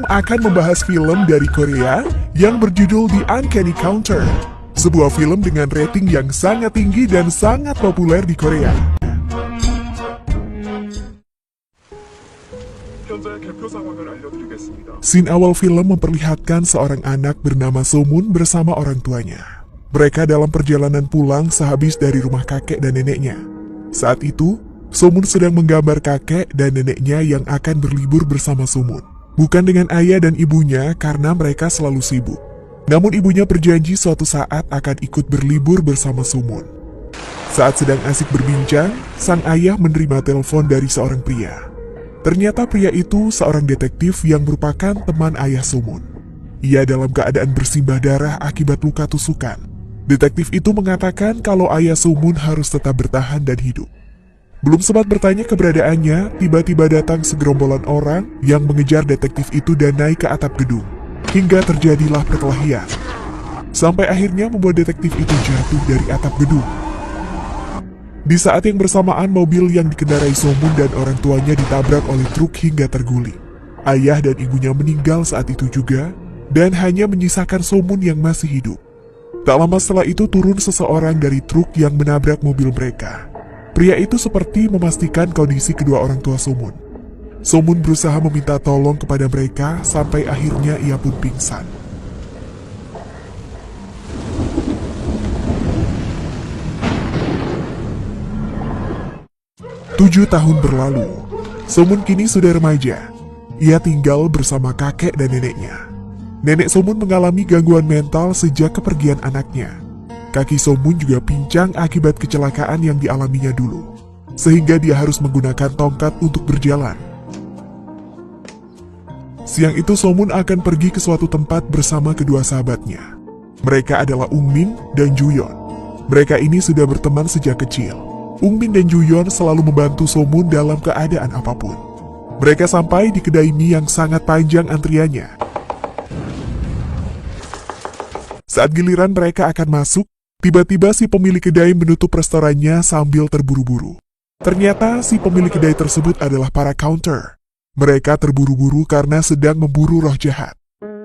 akan membahas film dari Korea yang berjudul The Uncanny Counter. Sebuah film dengan rating yang sangat tinggi dan sangat populer di Korea. Scene awal film memperlihatkan seorang anak bernama So-moon bersama orang tuanya. Mereka dalam perjalanan pulang sehabis dari rumah kakek dan neneknya. Saat itu, So-moon sedang menggambar kakek dan neneknya yang akan berlibur bersama So-moon. Bukan dengan ayah dan ibunya karena mereka selalu sibuk. Namun ibunya berjanji suatu saat akan ikut berlibur bersama So-moon. Saat sedang asik berbincang, sang ayah menerima telepon dari seorang pria. Ternyata pria itu seorang detektif yang merupakan teman ayah So-moon. Ia dalam keadaan bersimbah darah akibat luka tusukan. Detektif itu mengatakan kalau ayah So-moon harus tetap bertahan dan hidup. Belum sempat bertanya keberadaannya, tiba-tiba datang segerombolan orang yang mengejar detektif itu dan naik ke atap gedung. Hingga terjadilah perkelahian. Sampai akhirnya membuat detektif itu jatuh dari atap gedung. Di saat yang bersamaan, mobil yang dikendarai So-moon dan orang tuanya ditabrak oleh truk hingga terguling. Ayah dan ibunya meninggal saat itu juga, dan hanya menyisakan So-moon yang masih hidup. Tak lama setelah itu turun seseorang dari truk yang menabrak mobil mereka. Pria itu seperti memastikan kondisi kedua orang tua So-moon. So-moon berusaha meminta tolong kepada mereka sampai akhirnya ia pun pingsan. Tujuh tahun berlalu, So-moon kini sudah remaja. Ia tinggal bersama kakek dan neneknya. Nenek So-moon mengalami gangguan mental sejak kepergian anaknya. Kaki So-moon juga pincang akibat kecelakaan yang dialaminya dulu, sehingga dia harus menggunakan tongkat untuk berjalan. Siang itu So-moon akan pergi ke suatu tempat bersama kedua sahabatnya. Mereka adalah Ung-min dan Ju-yeon. Mereka ini sudah berteman sejak kecil. Ung-min dan Ju-yeon selalu membantu So-moon dalam keadaan apapun. Mereka sampai di kedai mie yang sangat panjang antriannya. Saat giliran mereka akan masuk, tiba-tiba si pemilik kedai menutup restorannya sambil terburu-buru. Ternyata si pemilik kedai tersebut adalah para counter. Mereka terburu-buru karena sedang memburu roh jahat.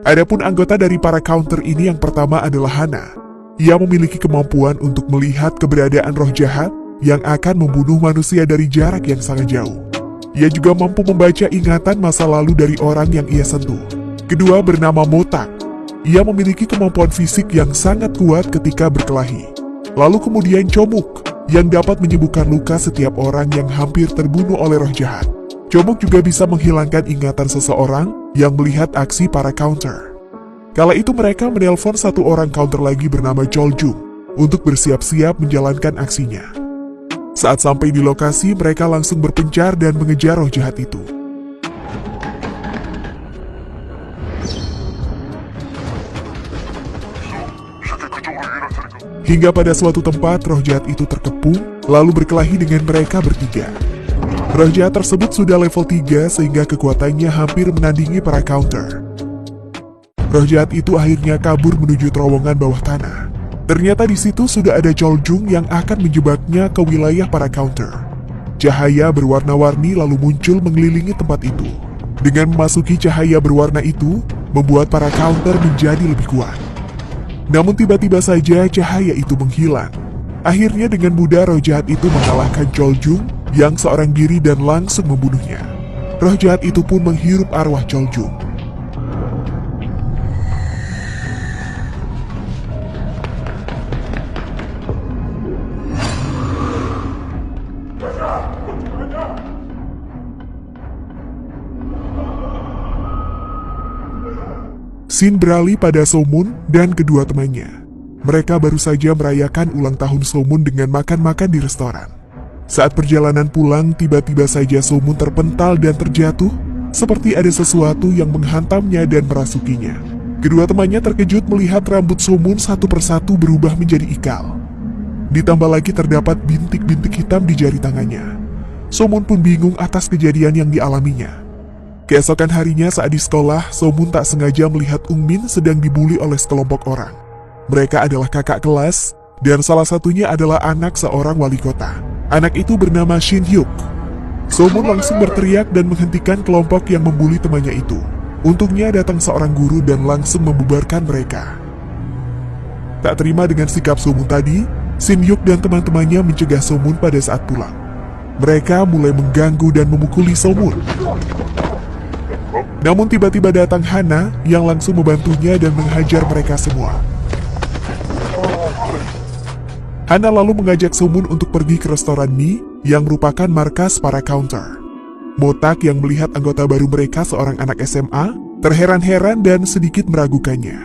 Adapun anggota dari para counter ini yang pertama adalah Hana. Ia memiliki kemampuan untuk melihat keberadaan roh jahat yang akan membunuh manusia dari jarak yang sangat jauh. Ia juga mampu membaca ingatan masa lalu dari orang yang ia sentuh. Kedua bernama Motak. Ia memiliki kemampuan fisik yang sangat kuat ketika berkelahi. Lalu kemudian Chomuk, yang dapat menyembuhkan luka setiap orang yang hampir terbunuh oleh roh jahat. Chomuk juga bisa menghilangkan ingatan seseorang yang melihat aksi para counter. Kala itu mereka menelpon satu orang counter lagi bernama Choljung untuk bersiap-siap menjalankan aksinya. Saat sampai di lokasi, mereka langsung berpencar dan mengejar roh jahat itu. Hingga pada suatu tempat, roh jahat itu terkepung, lalu berkelahi dengan mereka bertiga. Roh jahat tersebut sudah level 3 sehingga kekuatannya hampir menandingi para counter. Roh jahat itu akhirnya kabur menuju terowongan bawah tanah. Ternyata di situ sudah ada Choljung yang akan menjebaknya ke wilayah para counter. Cahaya berwarna-warni lalu muncul mengelilingi tempat itu. Dengan memasuki cahaya berwarna itu, membuat para counter menjadi lebih kuat. Namun tiba-tiba saja cahaya itu menghilang. Akhirnya dengan mudah roh jahat itu mengalahkan Choljung yang seorang diri dan langsung membunuhnya. Roh jahat itu pun menghirup arwah Choljung. Scene beralih pada So-moon dan kedua temannya. Mereka baru saja merayakan ulang tahun So-moon dengan makan-makan di restoran. Saat perjalanan pulang, tiba-tiba saja So-moon terpental dan terjatuh, seperti ada sesuatu yang menghantamnya dan merasukinya. Kedua temannya terkejut melihat rambut So-moon satu persatu berubah menjadi ikal. Ditambah lagi terdapat bintik-bintik hitam di jari tangannya. So-moon pun bingung atas kejadian yang dialaminya. Keesokan harinya saat di sekolah, So-moon tak sengaja melihat Ung-min sedang dibully oleh sekelompok orang. Mereka adalah kakak kelas, dan salah satunya adalah anak seorang wali kota. Anak itu bernama Shin Hyuk. So-moon langsung berteriak dan menghentikan kelompok yang membuli temannya itu. Untungnya datang seorang guru dan langsung membubarkan mereka. Tak terima dengan sikap Somun tadi, Shin Hyuk dan teman-temannya mencegah Somun pada saat pulang. Mereka mulai mengganggu dan memukuli Somun. Namun tiba-tiba datang Hana yang langsung membantunya dan menghajar mereka semua. Hana lalu mengajak Somun untuk pergi ke restoran mie yang merupakan markas para counter. Motak yang melihat anggota baru mereka seorang anak SMA, terheran-heran dan sedikit meragukannya.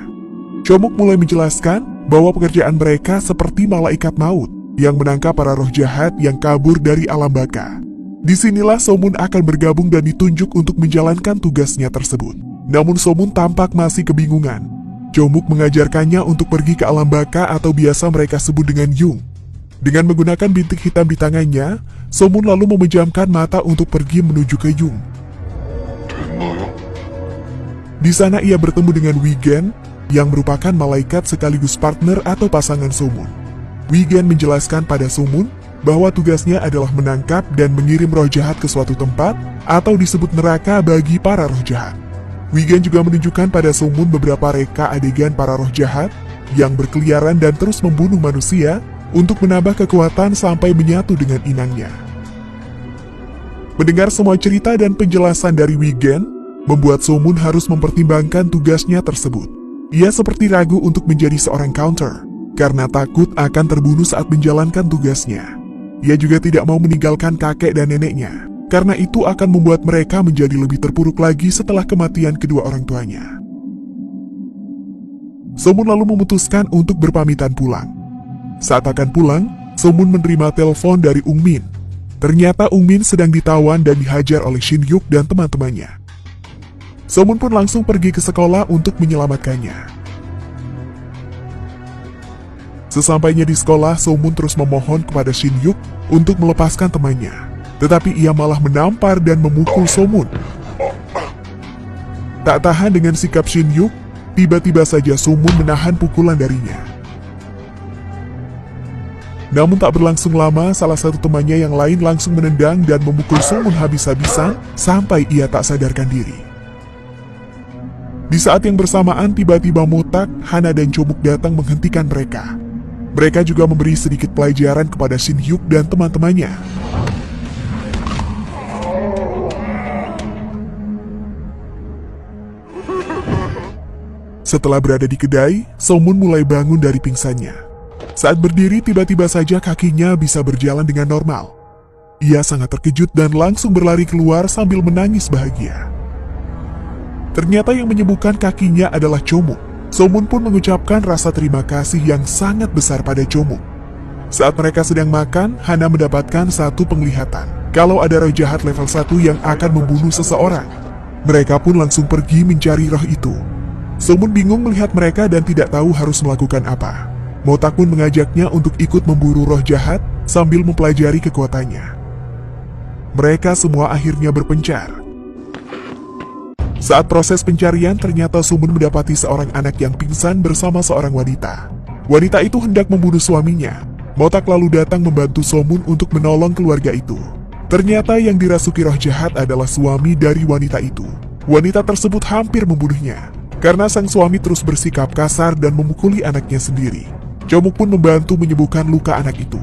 Chomuk mulai menjelaskan bahwa pekerjaan mereka seperti malaikat maut yang menangkap para roh jahat yang kabur dari alam baka. Disinilah Somun akan bergabung dan ditunjuk untuk menjalankan tugasnya tersebut. Namun Somun tampak masih kebingungan. Chomuk mengajarkannya untuk pergi ke alam baka atau biasa mereka sebut dengan Yung. Dengan menggunakan bintik hitam di tangannya, Somun lalu memejamkan mata untuk pergi menuju ke Yung. Di sana ia bertemu dengan Wigen yang merupakan malaikat sekaligus partner atau pasangan Somun. Wigen menjelaskan pada Somun bahwa tugasnya adalah menangkap dan mengirim roh jahat ke suatu tempat atau disebut neraka bagi para roh jahat. Wigen juga menunjukkan pada Somun beberapa reka adegan para roh jahat yang berkeliaran dan terus membunuh manusia untuk menambah kekuatan sampai menyatu dengan inangnya. Mendengar semua cerita dan penjelasan dari Wigen, membuat Somun harus mempertimbangkan tugasnya tersebut. Ia seperti ragu untuk menjadi seorang counter, karena takut akan terbunuh saat menjalankan tugasnya. Ia juga tidak mau meninggalkan kakek dan neneknya, karena itu akan membuat mereka menjadi lebih terpuruk lagi setelah kematian kedua orang tuanya. Somun lalu memutuskan untuk berpamitan pulang. Saat akan pulang, Somun menerima telepon dari Ung Min. Ternyata Ung Min sedang ditawan dan dihajar oleh Shin Hyuk dan teman-temannya. Somun pun langsung pergi ke sekolah untuk menyelamatkannya. Sesampainya di sekolah, Somun terus memohon kepada Shin Hyuk untuk melepaskan temannya. Tetapi ia malah menampar dan memukul Somun. Tak tahan dengan sikap Shin Hyuk, tiba-tiba saja Somun menahan pukulan darinya. Namun tak berlangsung lama, salah satu temannya yang lain langsung menendang dan memukul Somun habis-habisan sampai ia tak sadarkan diri. Di saat yang bersamaan, tiba-tiba Motak, Hana dan Chomuk datang menghentikan mereka. Mereka juga memberi sedikit pelajaran kepada Shin Hyuk dan teman-temannya. Setelah berada di kedai, Somun mulai bangun dari pingsannya. Saat berdiri, tiba-tiba saja kakinya bisa berjalan dengan normal. Ia sangat terkejut dan langsung berlari keluar sambil menangis bahagia. Ternyata yang menyembuhkan kakinya adalah Chomuk. Somun pun mengucapkan rasa terima kasih yang sangat besar pada Chomuk. Saat mereka sedang makan, Hana mendapatkan satu penglihatan kalau ada roh jahat level 1 yang akan membunuh seseorang. Mereka pun langsung pergi mencari roh itu. Somun bingung melihat mereka dan tidak tahu harus melakukan apa. Motak pun mengajaknya untuk ikut memburu roh jahat sambil mempelajari kekuatannya. Mereka semua akhirnya berpencar. Saat proses pencarian, ternyata Somun mendapati seorang anak yang pingsan bersama seorang wanita. Wanita itu hendak membunuh suaminya. Motak lalu datang membantu Somun untuk menolong keluarga itu. Ternyata yang dirasuki roh jahat adalah suami dari wanita itu. Wanita tersebut hampir membunuhnya, karena sang suami terus bersikap kasar dan memukuli anaknya sendiri. Chomuk pun membantu menyembuhkan luka anak itu.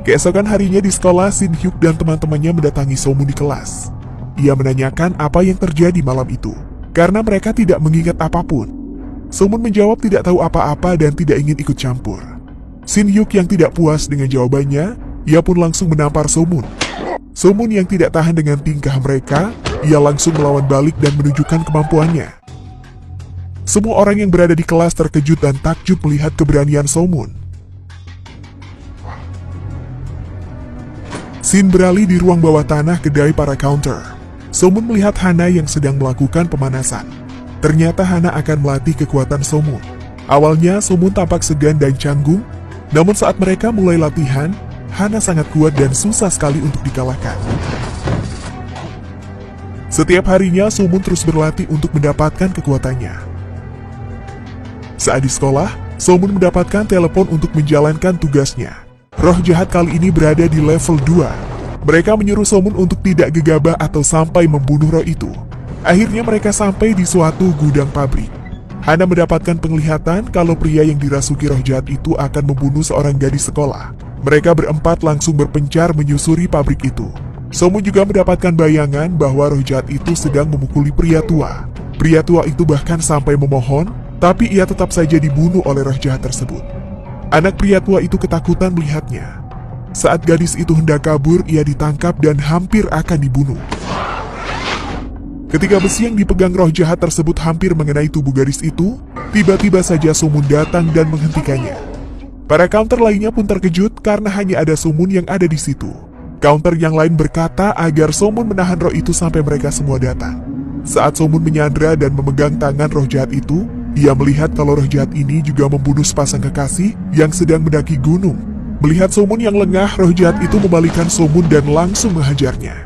Keesokan harinya di sekolah, Shin Hyuk dan teman-temannya mendatangi Somun di kelas. Ia menanyakan apa yang terjadi malam itu, karena mereka tidak mengingat apapun. Somun menjawab tidak tahu apa-apa dan tidak ingin ikut campur. Shin Hyuk yang tidak puas dengan jawabannya, ia pun langsung menampar Somun. Somun yang tidak tahan dengan tingkah mereka, ia langsung melawan balik dan menunjukkan kemampuannya. Semua orang yang berada di kelas terkejut dan takjub melihat keberanian Somun. Scene beralih di ruang bawah tanah kedai para counter. Somun melihat Hana yang sedang melakukan pemanasan. Ternyata Hana akan melatih kekuatan Somun. Awalnya Somun tampak segan dan canggung, namun saat mereka mulai latihan, Hana sangat kuat dan susah sekali untuk dikalahkan. Setiap harinya Somun terus berlatih untuk mendapatkan kekuatannya. Saat di sekolah, Somun mendapatkan telepon untuk menjalankan tugasnya. Roh jahat kali ini berada di level 2. Mereka menyuruh Somun untuk tidak gegabah atau sampai membunuh roh itu. Akhirnya mereka sampai di suatu gudang pabrik. Hana mendapatkan penglihatan kalau pria yang dirasuki roh jahat itu akan membunuh seorang gadis sekolah. Mereka berempat langsung berpencar menyusuri pabrik itu. Somun juga mendapatkan bayangan bahwa roh jahat itu sedang memukuli pria tua. Pria tua itu bahkan sampai memohon, tapi ia tetap saja dibunuh oleh roh jahat tersebut. Anak pria tua itu ketakutan melihatnya. Saat gadis itu hendak kabur, ia ditangkap dan hampir akan dibunuh. Ketika besi yang dipegang roh jahat tersebut hampir mengenai tubuh gadis itu, tiba-tiba saja Somun datang dan menghentikannya. Para counter lainnya pun terkejut karena hanya ada Somun yang ada di situ. Counter yang lain berkata agar Somun menahan roh itu sampai mereka semua datang. Saat Somun menyandra dan memegang tangan roh jahat itu, ia melihat kalau roh jahat ini juga membunuh sepasang kekasih yang sedang mendaki gunung. Melihat Somun yang lengah, roh jahat itu membalikan Somun dan langsung menghajarnya.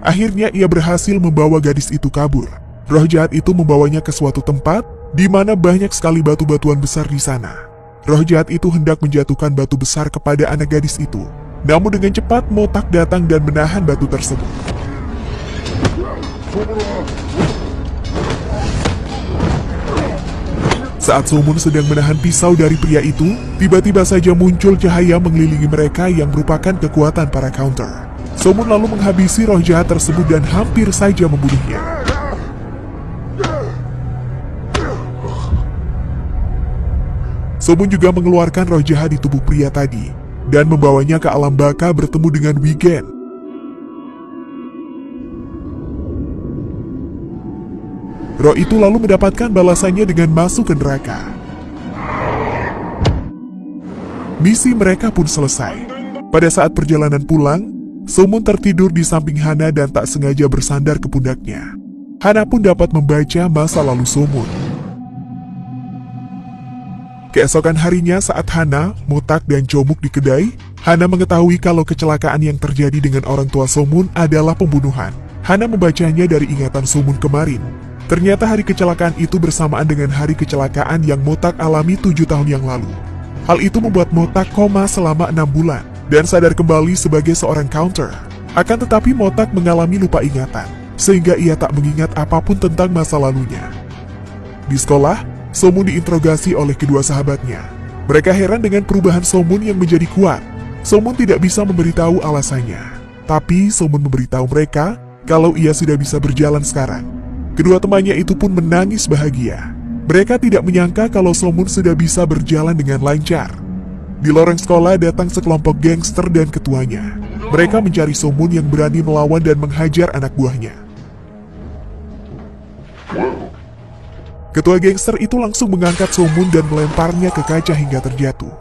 Akhirnya ia berhasil membawa gadis itu kabur. Roh jahat itu membawanya ke suatu tempat di mana banyak sekali batu-batuan besar di sana. Roh jahat itu hendak menjatuhkan batu besar kepada anak gadis itu. Namun dengan cepat Motak datang dan menahan batu tersebut. Saat Somun sedang menahan pisau dari pria itu, tiba-tiba saja muncul cahaya mengelilingi mereka yang merupakan kekuatan para counter. Somun lalu menghabisi roh jahat tersebut dan hampir saja membunuhnya. Somun juga mengeluarkan roh jahat di tubuh pria tadi dan membawanya ke alam baka bertemu dengan Wigen. Roh itu lalu mendapatkan balasannya dengan masuk ke neraka. Misi mereka pun selesai. Pada saat perjalanan pulang, Somun tertidur di samping Hana dan tak sengaja bersandar ke pundaknya. Hana pun dapat membaca masa lalu Somun. Keesokan harinya saat Hana, Motak, dan Comuk di kedai, Hana mengetahui kalau kecelakaan yang terjadi dengan orang tua Somun adalah pembunuhan. Hana membacanya dari ingatan Somun kemarin. Ternyata hari kecelakaan itu bersamaan dengan hari kecelakaan yang Motak alami 7 tahun yang lalu. Hal itu membuat Motak koma selama 6 bulan dan sadar kembali sebagai seorang counter. Akan tetapi Motak mengalami lupa ingatan, sehingga ia tak mengingat apapun tentang masa lalunya. Di sekolah, Somun diinterogasi oleh kedua sahabatnya. Mereka heran dengan perubahan Somun yang menjadi kuat. Somun tidak bisa memberitahu alasannya, tapi Somun memberitahu mereka kalau ia sudah bisa berjalan sekarang. Kedua temannya itu pun menangis bahagia. Mereka tidak menyangka kalau Somun sudah bisa berjalan dengan lancar. Di lorong sekolah datang sekelompok gangster dan ketuanya. Mereka mencari Somun yang berani melawan dan menghajar anak buahnya. Ketua gangster itu langsung mengangkat Somun dan melemparnya ke kaca hingga terjatuh.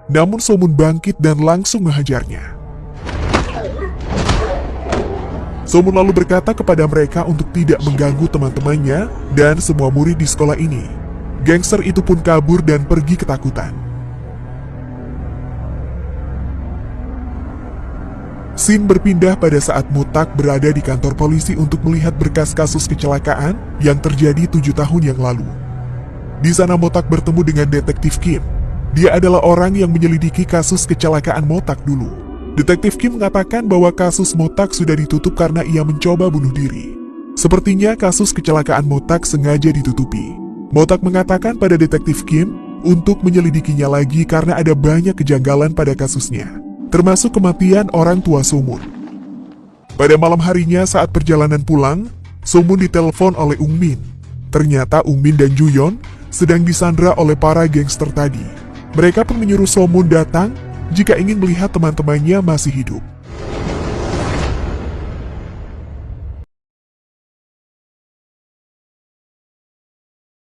Namun Somun bangkit dan langsung menghajarnya. Somun lalu berkata kepada mereka untuk tidak mengganggu teman-temannya dan semua murid di sekolah ini. Gangster itu pun kabur dan pergi ketakutan. Scene berpindah pada saat Motak berada di kantor polisi untuk melihat berkas kasus kecelakaan yang terjadi 7 tahun yang lalu. Di sana Motak bertemu dengan Detektif Kim. Dia adalah orang yang menyelidiki kasus kecelakaan Motak dulu. Detektif Kim mengatakan bahwa kasus Motak sudah ditutup karena ia mencoba bunuh diri. Sepertinya kasus kecelakaan Motak sengaja ditutupi. Motak mengatakan pada Detektif Kim untuk menyelidikinya lagi karena ada banyak kejanggalan pada kasusnya, termasuk kematian orang tua Somun. Pada malam harinya saat perjalanan pulang, Somun ditelepon oleh Ung Min. Ternyata Ung Min dan Juyon sedang disandra oleh para gangster tadi. Mereka pun menyuruh Somun datang jika ingin melihat teman-temannya masih hidup.